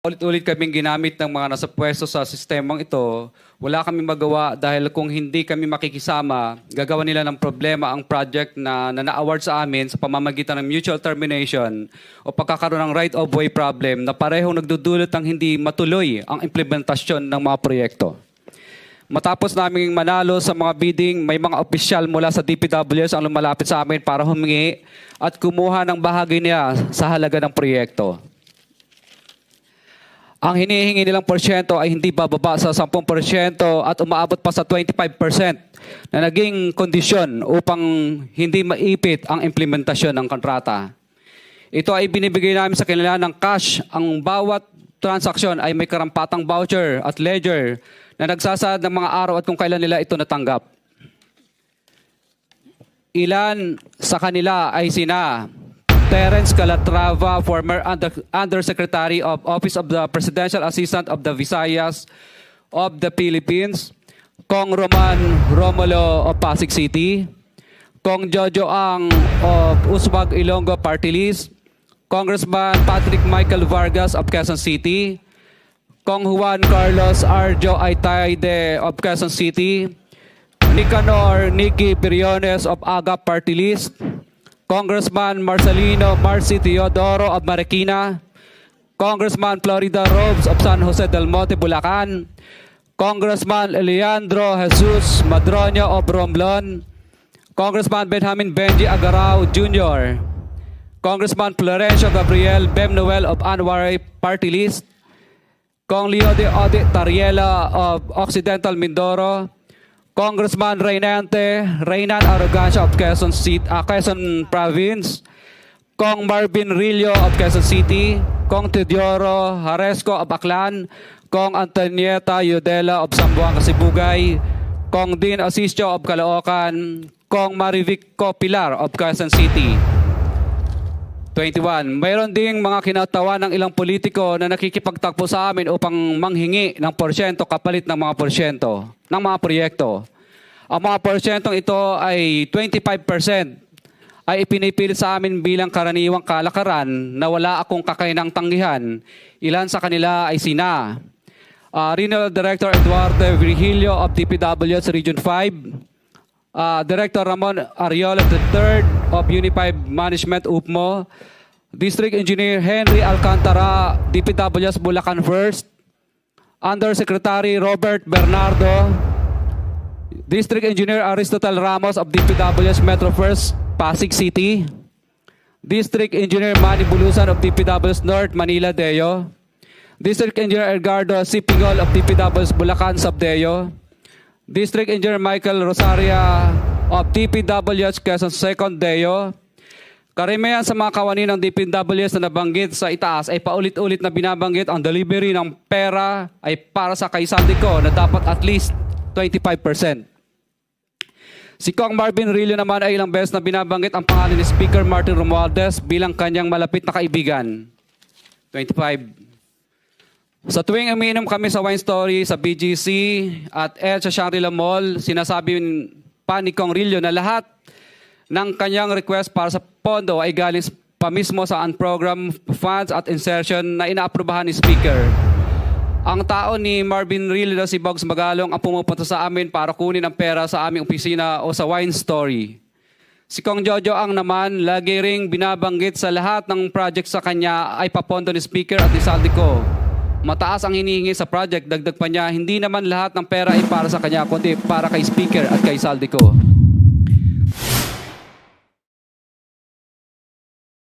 Ulit-ulit kaming ginamit ng mga nasa pwesto sa sistemang ito. Wala kaming magawa dahil kung hindi kami makikisama, gagawa nila ng problema ang project na na-award sa amin sa pamamagitan ng mutual termination o pagkakaroon ng right-of-way problem na parehong nagdudulot ng hindi matuloy ang implementasyon ng mga proyekto. Matapos naming manalo sa mga bidding, may mga opisyal mula sa DPWS ang lumalapit sa amin para humingi at kumuha ng bahagi niya sa halaga ng proyekto. Ang hinihingi nilang porsyento ay hindi bababa sa 10% at umaabot pa sa 25% na naging kondisyon upang hindi maipit ang implementasyon ng kontrata. Ito ay binibigay namin sa kanila ng cash. Ang bawat transaksyon ay may karampatang voucher at ledger na nagsasaad ng mga araw at kung kailan nila ito natanggap. Ilan sa kanila ay sina Terence Calatrava, former Undersecretary of Office of the Presidential Assistant of the Visayas of the Philippines, Kong Roman Romulo of Pasig City, Kong Jojo Ang of Uswag Ilonggo Party List, Congressman Patrick Michael Vargas of Quezon City, Kong Juan Carlos Arjo Aitayde of Quezon City, Nicanor Nicky Briones of Agap Party List, Congressman Marcelino Marcy Teodoro of Marikina, Congressman Florida Robes of San Jose del Monte, Bulacan, Congressman Leandro Jesus Madroño of Romblon, Congressman Benjamin Benji Agarao Jr., Congressman Florencio Gabriel Bem Noel of Anwaray Party List, Kong Leo de Ode Tariela of Occidental Mindoro, Congressman Reynan Arrogancia of Quezon Province, Kong Marvin Rillo of Quezon City, Kong Teodoro Haresco of Aklan, Kong Antonieta Yudela of Zamboanga, Sibugay, Kong Dean Asisio of Caloocan, Kong Marivic Pilar of Quezon City. 21. Mayroon ding mga kinatawan ng ilang politiko na nakikipagtakbo sa amin upang manghingi ng porsyento kapalit ng mga porsyento ng mga proyekto. Ang mga porsyentong ito ay 25% ay ipinipilit sa amin bilang karaniwang kalakaran na wala akong kakainang tanggihan. Ilan sa kanila ay sina Regional Director Eduardo Virgilio of DPWS Region 5, Director Ramon Ariola III of Unified Management UPMO, District Engineer Henry Alcantara, DPWS Bulacan First, Undersecretary Robert Bernardo, District Engineer Aristotle Ramos of DPWS Metro First, Pasig City, District Engineer Manny Bulusan of DPWS North, Manila Deo, District Engineer Edgardo Sipingol of DPWS Bulacan Subdeo, District Engineer Michael Rosaria of DPWS Quezon Second Deo. Karamihan sa mga kawani ng DPWS na nabanggit sa itaas ay paulit-ulit na binabanggit ang delivery ng pera ay para sa kaisandiko na dapat at least 25%. Si Kong Marvin Rillo naman ay ilang beses na binabanggit ang pangalan ni Speaker Martin Romualdez bilang kanyang malapit na kaibigan. 25. Sa tuwing umiinom kami sa Wine Story, sa BGC at sa Shangri-La Mall, sinasabi pa ni Kong Rillo na lahat ng kanyang request para sa pondo ay galing pa mismo sa unprogrammed funds at insertion na inaaprubahan ni Speaker. Ang tao ni Marvin Rillo na si Bogs Magalong ang pumupunta sa amin para kunin ang pera sa aming opisina o sa Wine Story. Si Kong Jojo Ang naman, lagi ring binabanggit sa lahat ng project sa kanya ay papondo ni Speaker at ni Saldico. Mataas ang hinihingi sa project, dagdag pa niya, hindi naman lahat ng pera ay para sa kanya, kundi para kay Speaker at kay Saldico.